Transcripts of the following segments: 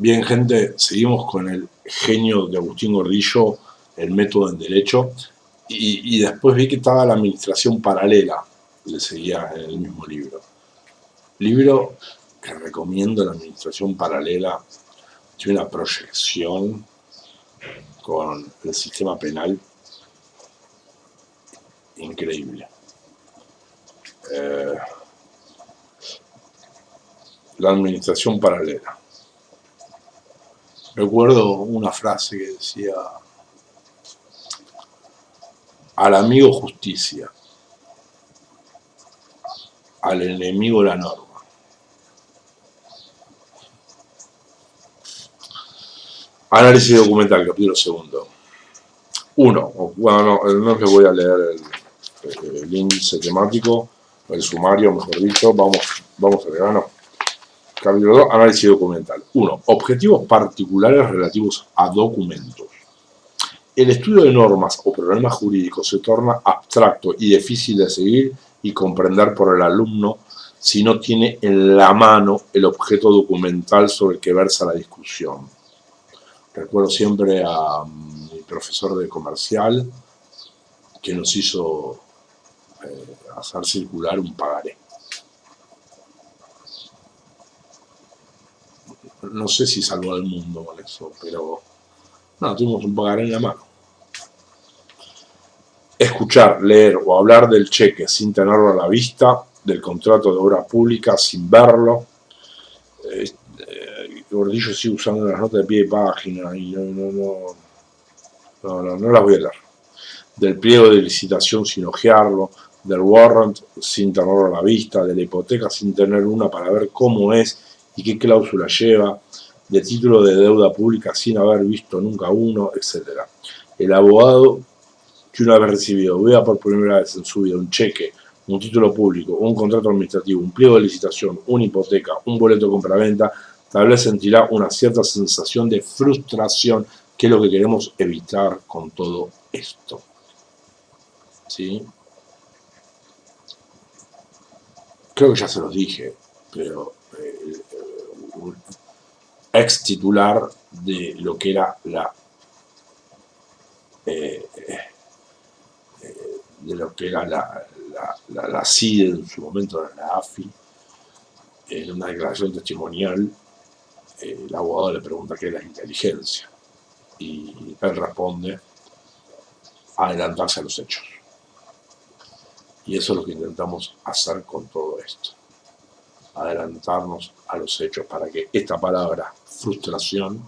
Bien, gente, seguimos con el genio de Agustín Gordillo, el método en derecho, y después vi que estaba la administración paralela, le seguía en el mismo libro. Libro que recomiendo, la administración paralela, tiene una proyección con el sistema penal increíble. Eh, la administración paralela. Recuerdo una frase que decía: al amigo justicia, al enemigo la norma. Análisis documental, capítulo segundo. 1. Bueno, no les voy a leer el índice temático, el sumario, mejor dicho. Vamos al grano. Capítulo 2, análisis documental. 1. Objetivos particulares relativos a documentos. El estudio de normas o problemas jurídicos se torna abstracto y difícil de seguir y comprender por el alumno si no tiene en la mano el objeto documental sobre el que versa la discusión. Recuerdo siempre a mi profesor de comercial que nos hizo hacer circular un pagaré. No sé si salvó al mundo con eso, pero no, tuvimos un pagaré en la mano. Escuchar, leer o hablar del cheque sin tenerlo a la vista, del contrato de obra pública sin verlo. Gordillo sigue usando las notas de pie de página y no las voy a leer. Del pliego de licitación sin ojearlo, del warrant sin tenerlo a la vista, de la hipoteca sin tener una para ver cómo es y qué cláusula lleva, de título de deuda pública sin haber visto nunca uno, etc. El abogado que una vez recibido, vea por primera vez en su vida un cheque, un título público, un contrato administrativo, un pliego de licitación, una hipoteca, un boleto de compraventa, tal vez sentirá una cierta sensación de frustración, que es lo que queremos evitar con todo esto. ¿Sí? Creo que ya se los dije, pero un ex titular de lo que era la CIDE en su momento, la AFI, en una declaración testimonial, el abogado le pregunta qué es la inteligencia y él responde: adelantarse a los hechos. Y eso es lo que intentamos hacer con todo esto, adelantarnos a los hechos para que esta palabra frustración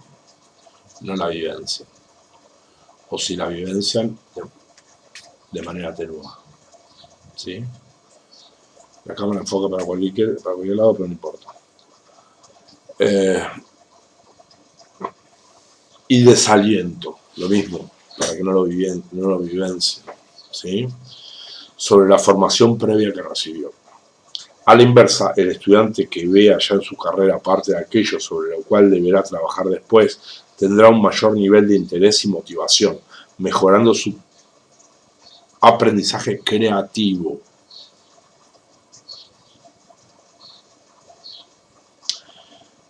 no la vivencien, o si la vivencian de manera atenuada. ¿Sí? La cámara enfoca para cualquier lado, pero no importa. Y desaliento, lo mismo, para que no lo vivencien. ¿Sí? Sobre la formación previa que recibió. A la inversa, el estudiante que vea ya en su carrera parte de aquello sobre lo cual deberá trabajar después, tendrá un mayor nivel de interés y motivación, mejorando su aprendizaje creativo.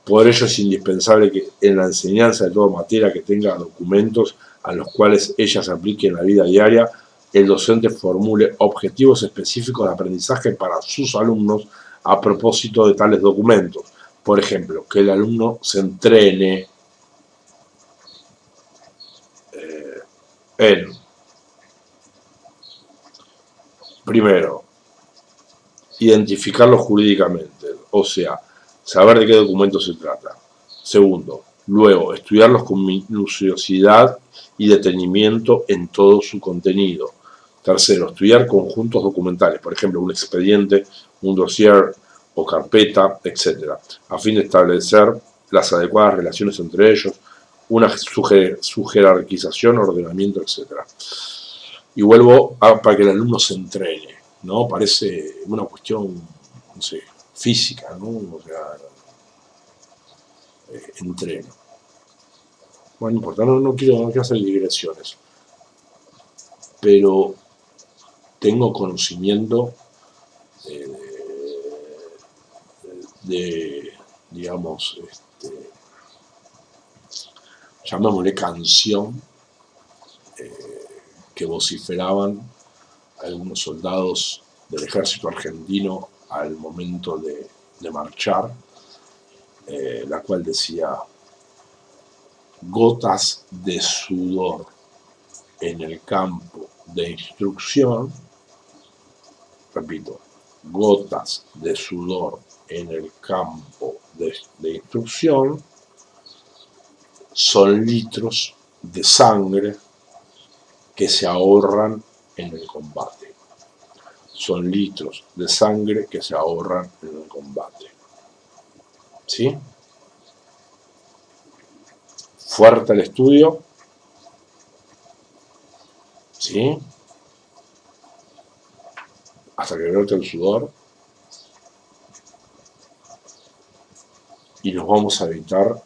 Por ello es indispensable que en la enseñanza de toda materia que tenga documentos a los cuales ella se aplique en la vida diaria, el docente formule objetivos específicos de aprendizaje para sus alumnos a propósito de tales documentos. Por ejemplo, que el alumno se entrene en, primero, identificarlo jurídicamente, o sea, saber de qué documento se trata. Segundo, luego, estudiarlos con minuciosidad y detenimiento en todo su contenido. Tercero, estudiar conjuntos documentales, por ejemplo, un expediente, un dossier o carpeta, etc., a fin de establecer las adecuadas relaciones entre ellos, una su jerarquización, ordenamiento, etc. Y vuelvo para que el alumno se entrene, ¿no? Parece una cuestión, no sé, física, ¿no? O sea, entreno. Bueno, no importa, no quiero hacer digresiones, pero tengo conocimiento de digamos, llamémosle canción, que vociferaban algunos soldados del ejército argentino al momento de marchar, la cual decía: gotas de sudor en el campo de instrucción, repito, gotas de sudor en el campo de instrucción son litros de sangre que se ahorran en el combate. Son litros de sangre que se ahorran en el combate. ¿Sí? Fuerte el estudio. ¿Sí? Hasta que brote el sudor. Y nos vamos a evitar,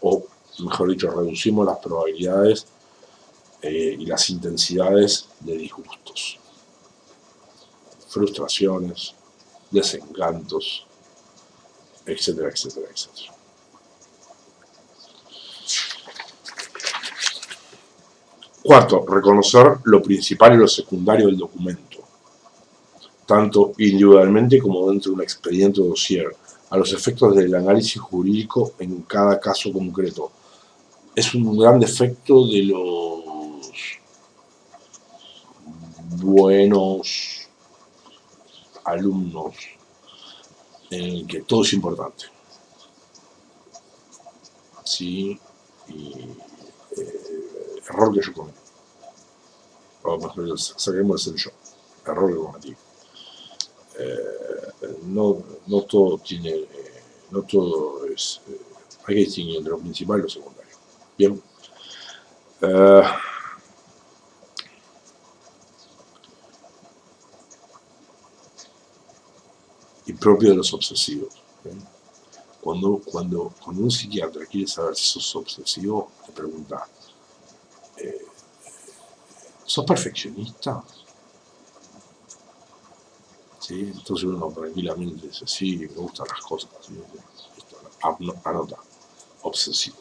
o mejor dicho, reducimos las probabilidades y las intensidades de disgustos, frustraciones, desencantos, etcétera, etcétera, etcétera. Cuarto, reconocer lo principal y lo secundario del documento, tanto individualmente como dentro de un expediente o dossier, a los efectos del análisis jurídico en cada caso concreto. Es un gran defecto de los buenos alumnos en el que todo es importante. Sí, y error que yo cometí. O mejor, saquemos el yo. Error que cometí. No todo tiene, no todo es, hay que distinguir entre lo principal y lo secundario. Bien. Y propio de los obsesivos. Cuando un psiquiatra quiere saber si sos obsesivo, te pregunta: ¿sos perfeccionista? ¿Sí? Entonces uno tranquilamente dice: sí, me gustan las cosas. ¿Sí? Anota: obsesivo.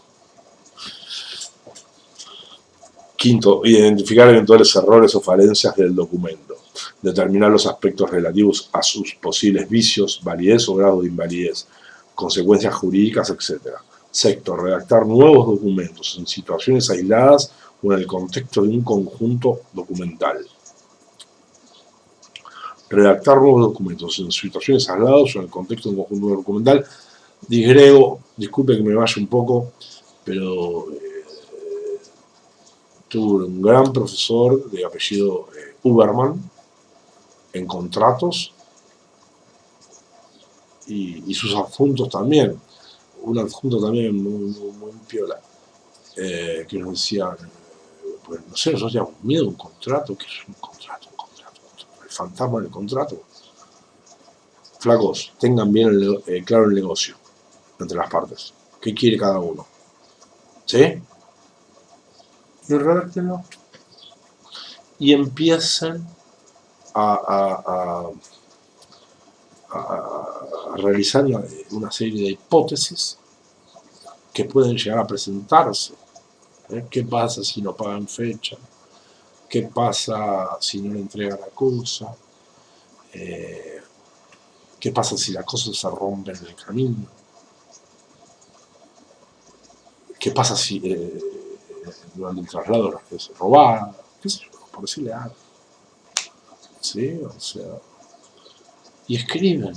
Quinto, identificar eventuales errores o falencias del documento. Determinar los aspectos relativos a sus posibles vicios, validez o grado de invalidez, consecuencias jurídicas, etc. Sexto, redactar nuevos documentos en situaciones aisladas o en el contexto de un conjunto documental. Redactar nuevos documentos en situaciones aisladas o en el contexto de un conjunto documental. Disgrego, disculpe que me vaya un poco, pero tuve un gran profesor de apellido Uberman en contratos y sus adjuntos también. Un adjunto también muy piola, que nos decía, pues no sé, nosotros teníamos miedo de un contrato. ¿Qué es un contrato? El fantasma del contrato. Flacos, tengan bien claro el negocio entre las partes. ¿Qué quiere cada uno? ¿Sí? Y redactenlo. Y empiezan a realizar una serie de hipótesis que pueden llegar a presentarse. ¿Qué pasa si no pagan fecha? ¿Qué pasa si no le entregan la cosa? ¿Qué pasa si las cosas se rompen en el camino? ¿Qué pasa si durante el traslado las cosas se robaban? ¿Qué sé yo? Por decirle algo. ¿Sí? O sea. Y escriben,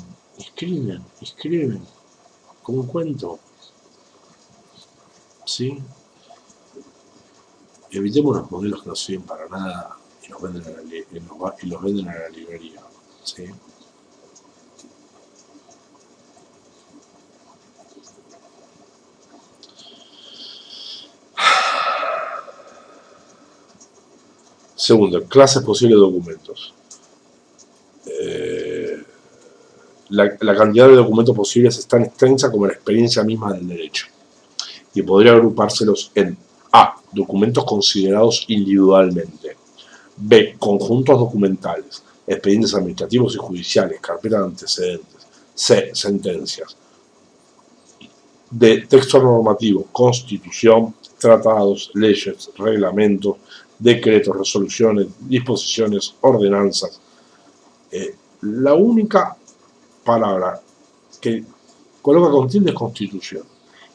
como un cuento. ¿Sí? Evitemos los modelos que no sirven para nada y los venden a la librería. ¿Sí? Segundo, clases posibles de documentos. La cantidad de documentos posibles es tan extensa como la experiencia misma del derecho, y podría agrupárselos en A. Documentos considerados individualmente. B. Conjuntos documentales, expedientes administrativos y judiciales, carpetas de antecedentes. C. Sentencias. de texto normativo, constitución, tratados, leyes, reglamentos, decretos, resoluciones, disposiciones, ordenanzas. La única palabra que coloca con tilde es constitución.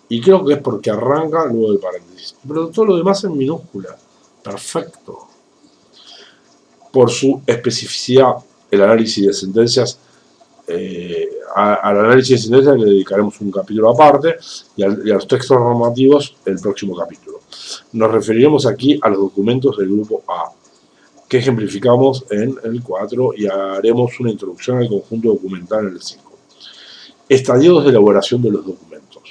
Y creo que es porque arranca luego del paréntesis. Pero todo lo demás en minúscula. Perfecto. Por su especificidad, el análisis de sentencias, al análisis de sentencias le dedicaremos un capítulo aparte y a los textos normativos el próximo capítulo. Nos referiremos aquí a los documentos del grupo A, que ejemplificamos en el 4 y haremos una introducción al conjunto documental en el 5. Estadios de elaboración de los documentos.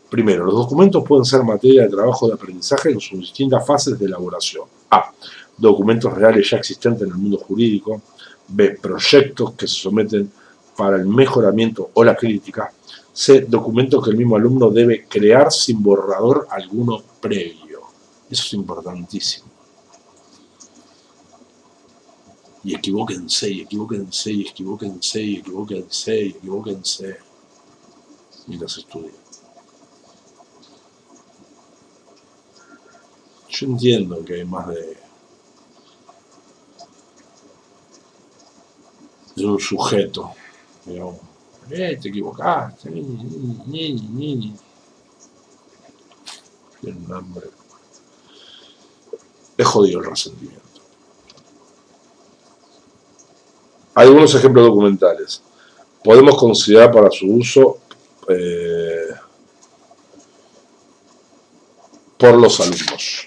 Primero, los documentos pueden ser materia de trabajo de aprendizaje en sus distintas fases de elaboración. A. Documentos reales ya existentes en el mundo jurídico. B. Proyectos que se someten para el mejoramiento o la crítica. C. Documentos que el mismo alumno debe crear sin borrador alguno previo. Eso es importantísimo. Y equivóquense, y equivóquense, y equivóquense, y equivóquense, y equivóquense mientras estudian. Yo entiendo que hay más de un sujeto, digamos, te equivocaste, ni. Tienen hambre. Es jodido el resentimiento. Algunos ejemplos documentales. Podemos considerar para su uso por los alumnos.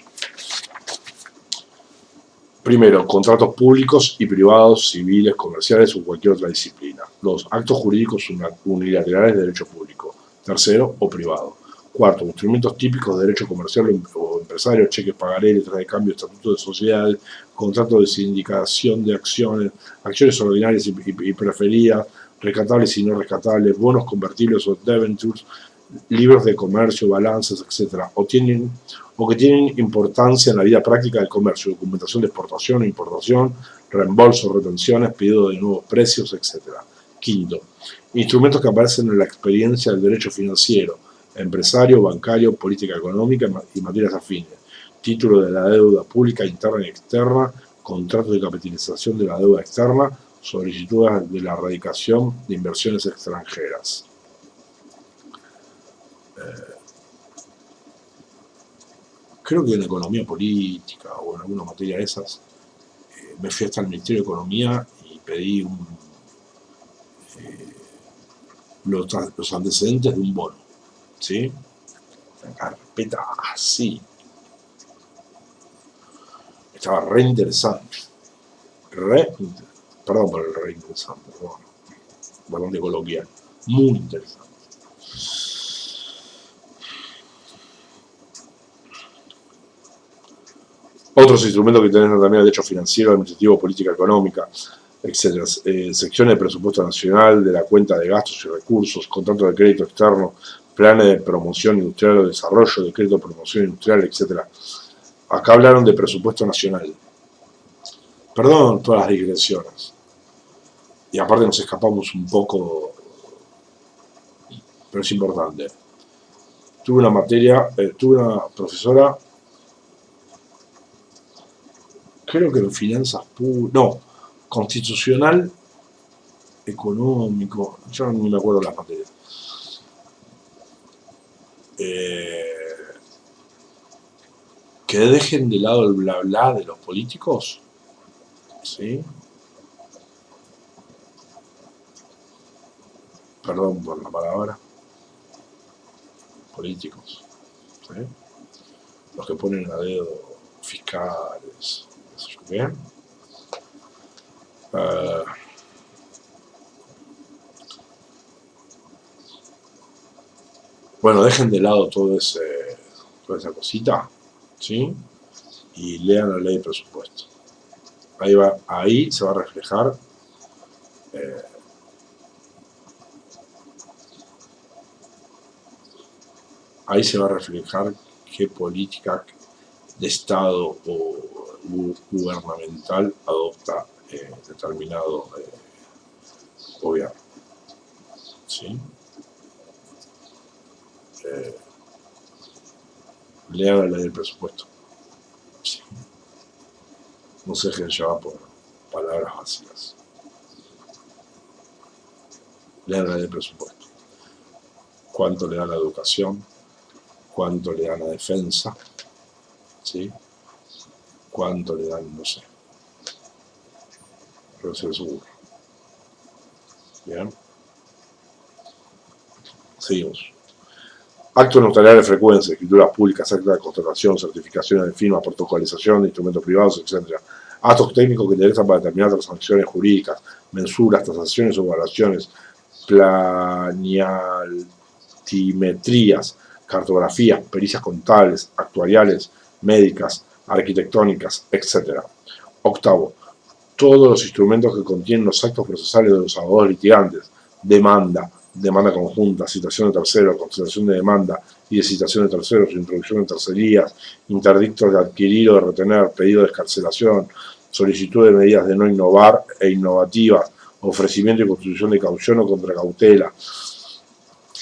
Primero, contratos públicos y privados, civiles, comerciales o cualquier otra disciplina. Dos, actos jurídicos unilaterales de derecho público. Tercero, o privado. Cuarto, instrumentos típicos de derecho comercial o empresario, cheques, pagaré, letras de cambio, estatutos de sociedades, contratos de sindicación de acciones, acciones ordinarias y preferidas, rescatables y no rescatables, bonos convertibles o debentures, libros de comercio, balances, etc. O que tienen importancia en la vida práctica del comercio, documentación de exportación e importación, reembolsos, retenciones, pedido de nuevos precios, etc. Quinto, instrumentos que aparecen en la experiencia del derecho financiero, empresario, bancario, política económica y materias afines, título de la deuda pública interna y externa, contratos de capitalización de la deuda externa, solicitudes de la erradicación de inversiones extranjeras. Creo que en economía política o en alguna materia de esas, me fui hasta el Ministerio de Economía y pedí los antecedentes de un bono, ¿sí? Una carpeta así. Estaba re interesante. Perdón por el re interesante, pero bastante coloquial. Muy interesante. Otros instrumentos que tienen también derecho financiero, administrativo, política económica, etc. Secciones de presupuesto nacional, de la cuenta de gastos y recursos, contratos de crédito externo, planes de promoción industrial o desarrollo, decreto de promoción industrial, etc. Acá hablaron de presupuesto nacional. Perdón todas las digresiones. Y aparte nos escapamos un poco, pero es importante. Tuve una profesora, creo que en finanzas públicas, no, constitucional, económico, yo no me acuerdo las materias. Que dejen de lado el bla bla de los políticos, ¿sí? Perdón por la palabra, políticos, ¿sí? Los que ponen a dedo fiscales, ¿bien? Bueno, dejen de lado toda esa cosita, ¿sí? Y lean la ley de presupuesto. Ahí se va a reflejar qué política de Estado o gubernamental adopta determinado gobierno, ¿sí? lean la ley del presupuesto. Sí. No se dejen llevar por palabras vacías. Lean la ley del presupuesto. ¿Cuánto le dan a la educación? ¿Cuánto le dan a defensa? ¿Sí? ¿Cuánto le dan? No sé. Pero se seguro. Bien. Seguimos. Actos notariales de frecuencia, escrituras públicas, actas de constatación, certificaciones de firma, protocolización de instrumentos privados, etc. Actos técnicos que interesan para determinar transacciones jurídicas, mensuras, tasaciones o evaluaciones, planialtimetrías, cartografías, pericias contables, actuariales, médicas, arquitectónicas, etc. Octavo, todos los instrumentos que contienen los actos procesales de los abogados litigantes, demanda conjunta, citación de terceros, consideración de demanda y de citación de terceros, introducción de tercerías, interdictos de adquirir o de retener, pedido de excarcelación, solicitud de medidas de no innovar e innovativas, ofrecimiento y constitución de caución o contracautela,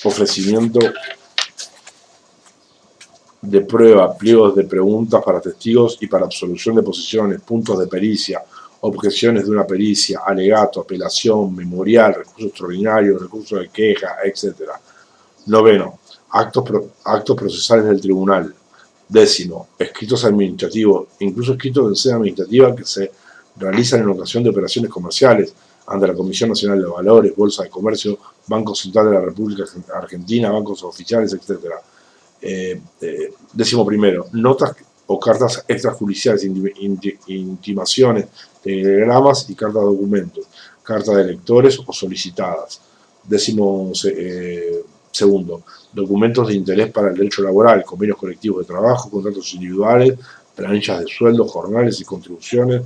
ofrecimiento de prueba, pliegos de preguntas para testigos y para absolución de posiciones, puntos de pericia, objeciones de una pericia, alegato, apelación, memorial, recurso extraordinario, recurso de queja, etc. Noveno, actos procesales del tribunal. Décimo, escritos administrativos, incluso escritos en sede administrativa que se realizan en ocasión de operaciones comerciales ante la Comisión Nacional de Valores, Bolsa de Comercio, Banco Central de la República Argentina, bancos oficiales, etc. Décimo primero, notas o cartas extrajudiciales, intimaciones, telegramas y cartas de documentos, cartas de lectores o solicitadas. Décimo segundo, documentos de interés para el derecho laboral, convenios colectivos de trabajo, contratos individuales, planillas de sueldos, jornales y contribuciones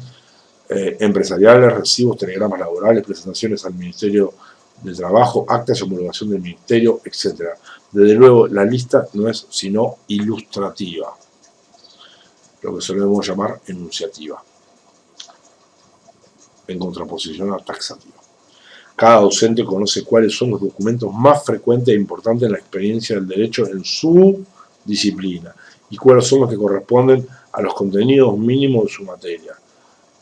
empresariales, recibos, telegramas laborales, presentaciones al Ministerio de Trabajo, actas y homologación del Ministerio, etc. Desde luego, la lista no es sino ilustrativa, lo que solemos llamar enunciativa, en contraposición a taxativa. Cada docente conoce cuáles son los documentos más frecuentes e importantes en la experiencia del derecho en su disciplina y cuáles son los que corresponden a los contenidos mínimos de su materia,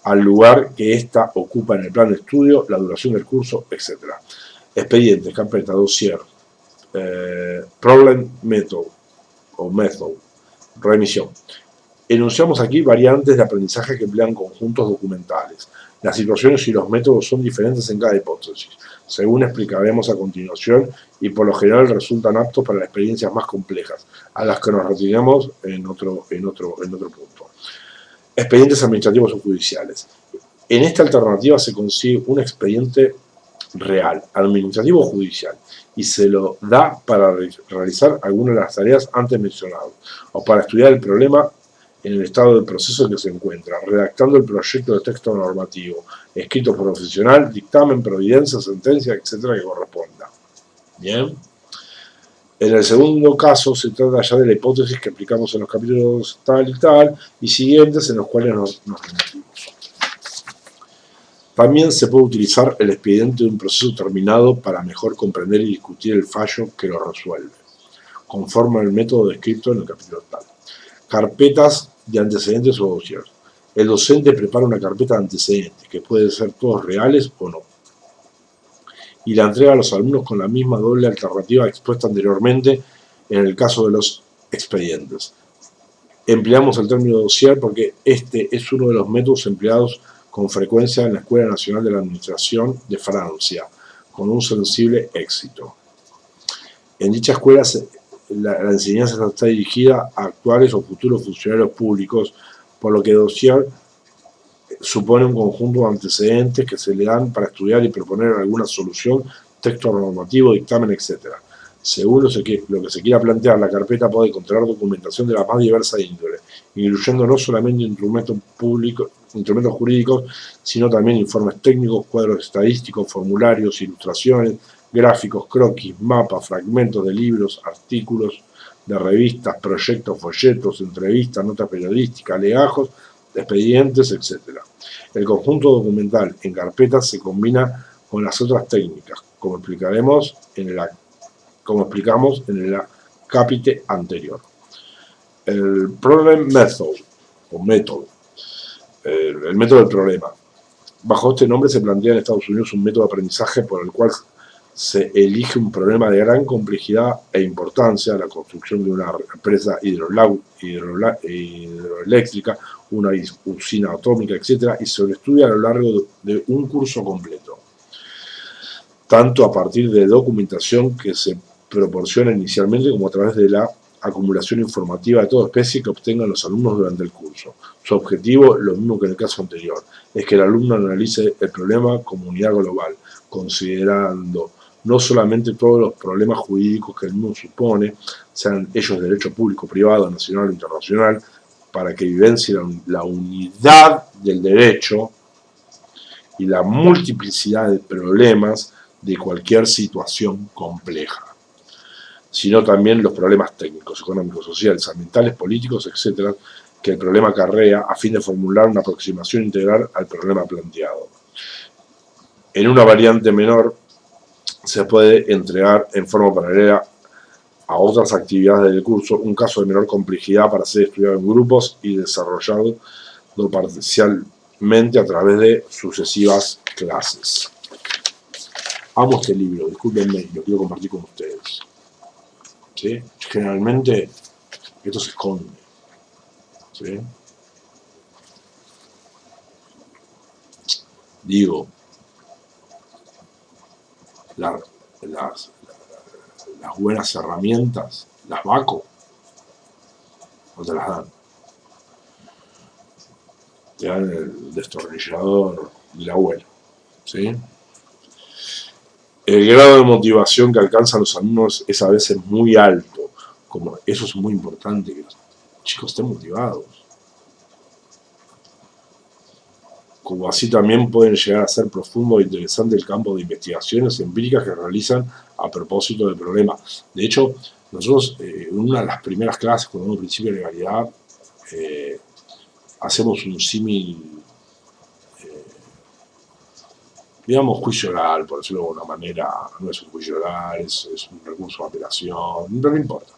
al lugar que ésta ocupa en el plan de estudio, la duración del curso, etc. Expedientes, carpeta, dossier, problem method o method, remisión. Enunciamos aquí variantes de aprendizaje que emplean conjuntos documentales. Las situaciones y los métodos son diferentes en cada hipótesis, según explicaremos a continuación, y por lo general resultan aptos para las experiencias más complejas, a las que nos retiremos en otro punto. Expedientes administrativos o judiciales. En esta alternativa se consigue un expediente real, administrativo o judicial, y se lo da para realizar alguna de las tareas antes mencionadas, o para estudiar el problema en el estado del proceso en que se encuentra, redactando el proyecto de texto normativo, escrito por profesional, dictamen, providencia, sentencia, etcétera, que corresponda. Bien. En el segundo caso se trata ya de la hipótesis que aplicamos en los capítulos tal y tal y siguientes en los cuales nos remitimos. También se puede utilizar el expediente de un proceso terminado para mejor comprender y discutir el fallo que lo resuelve, conforme al método descrito en el capítulo tal. Carpetas de antecedentes o dossiers. El docente prepara una carpeta de antecedentes, que pueden ser todos reales o no, y la entrega a los alumnos con la misma doble alternativa expuesta anteriormente en el caso de los expedientes. Empleamos el término dossier porque este es uno de los métodos empleados con frecuencia en la Escuela Nacional de la Administración de Francia, con un sensible éxito. En dicha escuela la enseñanza está dirigida a actuales o futuros funcionarios públicos, por lo que dossier supone un conjunto de antecedentes que se le dan para estudiar y proponer alguna solución, texto normativo, dictamen, etc. Según lo que se quiera plantear, la carpeta puede contener documentación de la más diversa índole, incluyendo no solamente instrumentos jurídicos, sino también informes técnicos, cuadros estadísticos, formularios, ilustraciones, gráficos, croquis, mapas, fragmentos de libros, artículos de revistas, proyectos, folletos, entrevistas, notas periodísticas, legajos, expedientes, etc. El conjunto documental en carpetas se combina con las otras técnicas, como explicamos en la capite anterior. El problem method, o método, el método del problema. Bajo este nombre se plantea en Estados Unidos un método de aprendizaje por el cual se elige un problema de gran complejidad e importancia, la construcción de una presa hidroeléctrica, una usina atómica, etc., y se lo estudia a lo largo de un curso completo, tanto a partir de documentación que se proporciona inicialmente como a través de la acumulación informativa de toda especie que obtengan los alumnos durante el curso. Su objetivo, lo mismo que en el caso anterior, es que el alumno analice el problema como unidad global, considerando no solamente todos los problemas jurídicos que el mismo supone, sean ellos de derecho público, privado, nacional o internacional, para que vivencie la unidad del derecho y la multiplicidad de problemas de cualquier situación compleja, sino también los problemas técnicos, económicos, sociales, ambientales, políticos, etcétera, que el problema acarrea a fin de formular una aproximación integral al problema planteado. En una variante menor se puede entregar en forma paralela a otras actividades del curso un caso de menor complejidad para ser estudiado en grupos y desarrollado parcialmente a través de sucesivas clases. Amo este libro, discúlpenme, lo quiero compartir con ustedes. ¿Sí? Generalmente esto se esconde. ¿Sí? Digo, las buenas herramientas, las vaco, no te las dan. Te dan el destornillador del abuelo. ¿Sí? El grado de motivación que alcanzan los alumnos es a veces muy alto. Como eso es muy importante, que los chicos estén motivados. Como así también pueden llegar a ser profundo e interesante el campo de investigaciones empíricas que realizan a propósito del problema. De hecho, nosotros en una de las primeras clases, cuando vemos principio de legalidad, hacemos un símil, digamos, juicio oral, por decirlo de alguna manera. No es un juicio oral, es un recurso de apelación, pero no importa.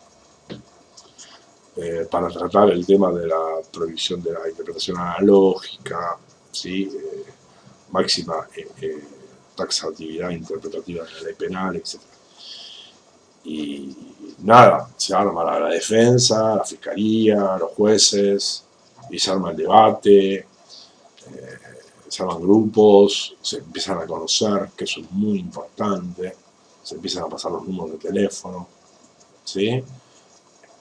Para tratar el tema de la prohibición de la interpretación analógica, ¿sí? Máxima taxatividad interpretativa de la ley penal, etc. Y nada, se arma la defensa, la fiscalía, los jueces, y se arma el debate, se arman grupos, se empiezan a conocer, que eso es muy importante, se empiezan a pasar los números de teléfono, ¿sí?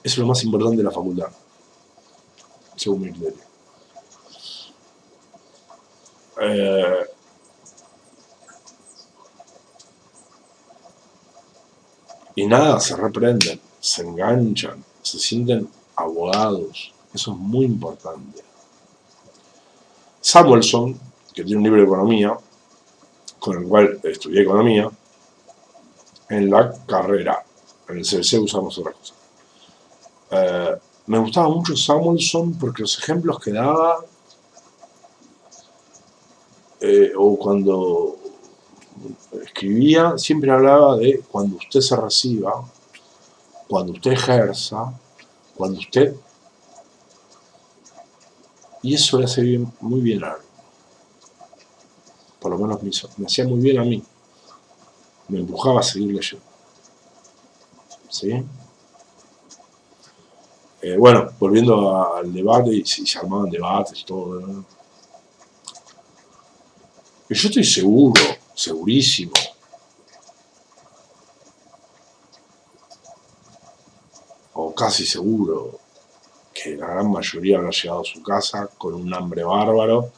Eso es lo más importante de la facultad, según mi criterio. Y nada, se reprenden, se enganchan, se sienten abogados. Eso es muy importante. Samuelson, que tiene un libro de economía, con el cual estudié economía, en la carrera, en el CBC usamos otra cosa. Me gustaba mucho Samuelson porque los ejemplos que daba, o cuando escribía, siempre hablaba de cuando usted se reciba, cuando usted ejerza, cuando usted... Y eso le hace muy bien a algo. Por lo menos me hacía muy bien a mí. Me empujaba a seguir leyendo. ¿Sí? Bueno, volviendo al debate, y se armaban debates y todo, ¿no? Y yo estoy seguro, segurísimo, o casi seguro, que la gran mayoría habrá llegado a su casa con un hambre bárbaro,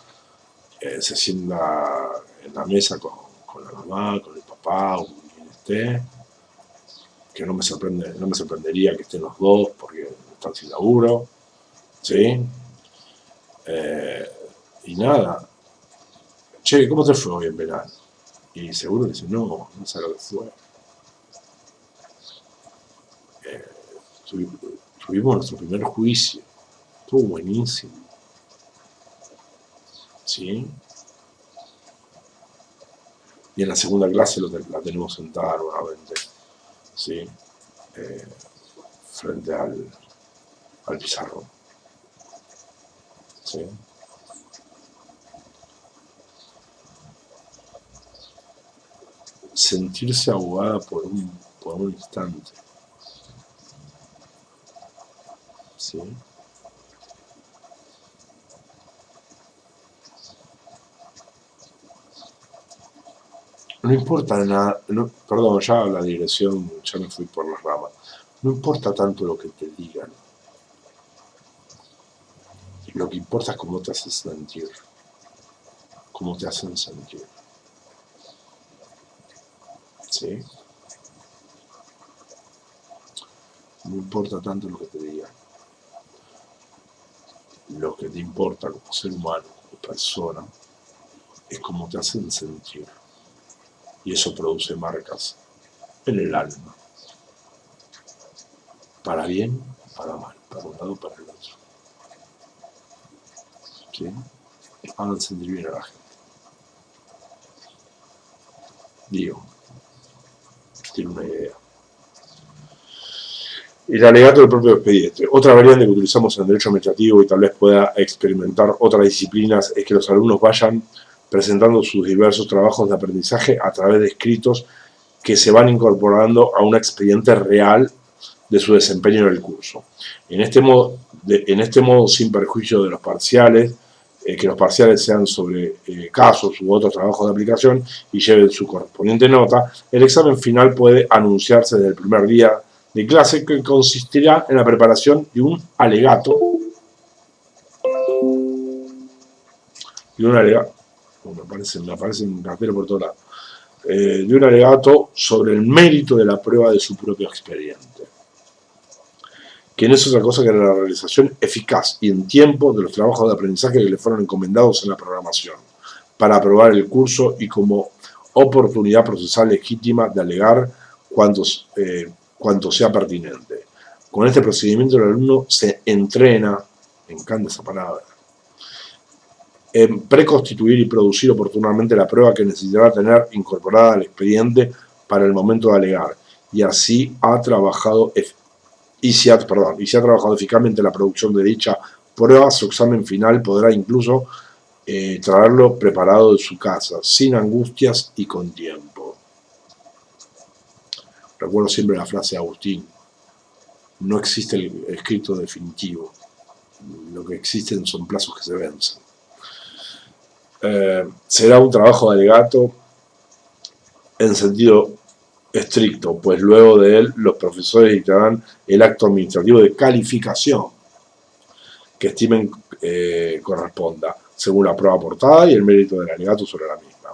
se sienta en la mesa con la mamá, con el papá, o con quien esté, que no me sorprendería que estén los dos porque están sin laburo, ¿sí? Y nada, che, ¿cómo te fue hoy en penal? Y seguro que dice, no sé lo que fue. Tuvimos nuestro primer juicio, estuvo buenísimo, ¿sí? Y en la segunda clase la tenemos sentada nuevamente, ¿sí? frente al pizarrón. ¿Sí? Sentirse ahogada por un instante. ¿Sí? No importa nada, no, perdón, ya la digresión, ya me fui por las ramas. No importa tanto lo que te digan, lo que importa es cómo te haces sentir, cómo te hacen sentir. ¿Sí? No importa tanto lo que te digan, lo que te importa como ser humano, como persona, es cómo te hacen sentir. Y eso produce marcas en el alma, para bien, para mal, para un lado, para el otro. ¿Sí? Hagan sentir bien a la gente. Digo, tiene una idea. El alegato del propio expediente. Otra variante que utilizamos en el derecho administrativo y tal vez pueda experimentar otras disciplinas es que los alumnos vayan presentando sus diversos trabajos de aprendizaje a través de escritos que se van incorporando a un expediente real de su desempeño en el curso. En este modo sin perjuicio de los parciales, que los parciales sean sobre casos u otros trabajos de aplicación y lleven su correspondiente nota, el examen final puede anunciarse desde el primer día de clase, que consistirá en la preparación de un alegato, me aparece un cartero por todos lados, de un alegato sobre el mérito de la prueba de su propio expediente, que no es otra cosa que la realización eficaz y en tiempo de los trabajos de aprendizaje que le fueron encomendados en la programación, para aprobar el curso y como oportunidad procesal legítima de alegar cuanto sea pertinente. Con este procedimiento el alumno se entrena, me encanta esa palabra, en preconstituir y producir oportunamente la prueba que necesitará tener incorporada al expediente para el momento de alegar, y así ha trabajado se ha trabajado eficazmente la producción de dicha prueba, su examen final podrá incluso traerlo preparado de su casa, sin angustias y con tiempo. Recuerdo siempre la frase de Agustín: no existe el escrito definitivo, lo que existen son plazos que se vencen. Será un trabajo de alegato en sentido estricto, pues luego de él los profesores dictarán el acto administrativo de calificación que estimen corresponda, según la prueba aportada y el mérito del alegato sobre la misma.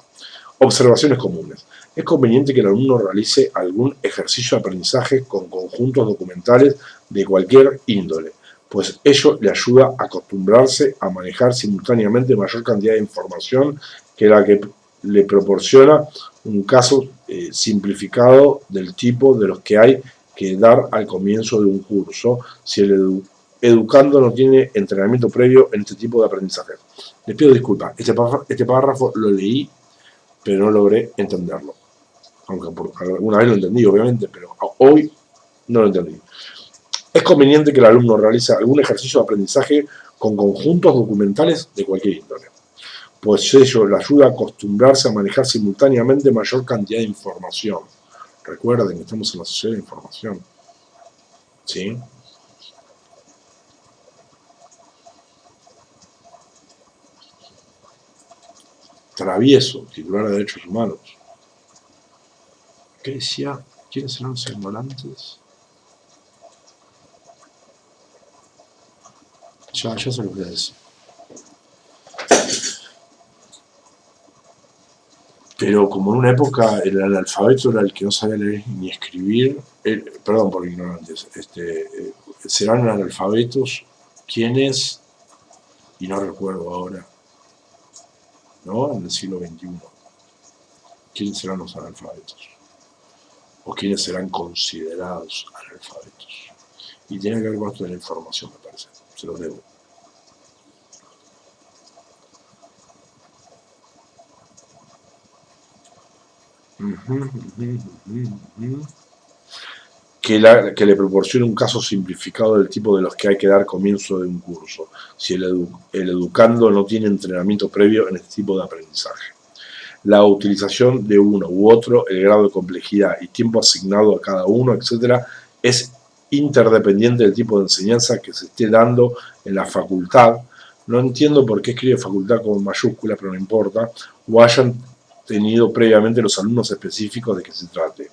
Observaciones comunes. Es conveniente que el alumno realice algún ejercicio de aprendizaje con conjuntos documentales de cualquier índole, pues ello le ayuda a acostumbrarse a manejar simultáneamente mayor cantidad de información que la que le proporciona un caso simplificado del tipo de los que hay que dar al comienzo de un curso, si el educando no tiene entrenamiento previo en este tipo de aprendizaje. Les pido disculpas, este párrafo lo leí, pero no logré entenderlo. Aunque alguna vez lo entendí, obviamente, pero hoy no lo entendí. Es conveniente que el alumno realice algún ejercicio de aprendizaje con conjuntos documentales de cualquier índole, pues ello le ayuda a acostumbrarse a manejar simultáneamente mayor cantidad de información. Recuerden que estamos en la sociedad de información. ¿Sí? Travieso, titular de Derechos Humanos. ¿Qué decía? ¿Quiénes serán los ignorantes? Ya se los voy a decir. Pero como en una época el analfabeto era el que no sabía leer ni escribir, perdón por ignorantes, serán analfabetos quienes, y no recuerdo ahora, ¿no? En el siglo XXI, ¿quiénes serán los analfabetos? O quiénes serán considerados analfabetos. Y tiene que ver con esto de la información, me parece, se los debo. que le proporcione un caso simplificado del tipo de los que hay que dar comienzo de un curso, si el educando no tiene entrenamiento previo en este tipo de aprendizaje. La utilización de uno u otro, el grado de complejidad y tiempo asignado a cada uno, etc., es interdependiente del tipo de enseñanza que se esté dando en la facultad. No entiendo por qué escribe facultad con mayúscula, pero no importa, o hayan tenido previamente los alumnos específicos de que se trate.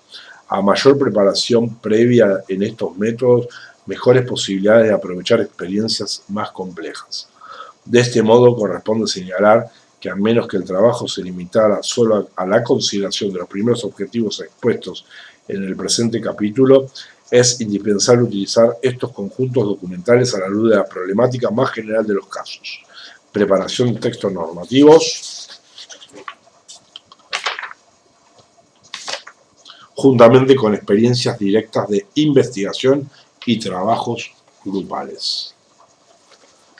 A mayor preparación previa en estos métodos, mejores posibilidades de aprovechar experiencias más complejas. De este modo, corresponde señalar que a menos que el trabajo se limitara solo a la consideración de los primeros objetivos expuestos en el presente capítulo, es indispensable utilizar estos conjuntos documentales a la luz de la problemática más general de los casos. Preparación de textos normativos, juntamente con experiencias directas de investigación y trabajos grupales.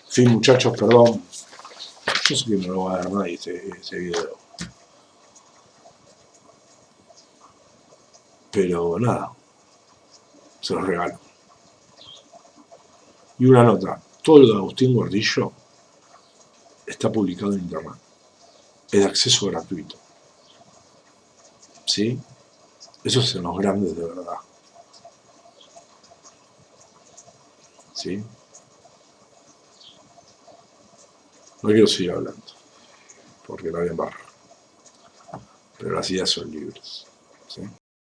En fin, muchachos, perdón. Yo sé que no lo va a dar nadie este video. Pero nada, se los regalo. Y una nota, todo lo de Agustín Gordillo está publicado en internet. Es de acceso gratuito. ¿Sí? Esos son los grandes de verdad. ¿Sí? No quiero seguir hablando, porque la voy a embarrar. Pero las ideas son libres. ¿Sí?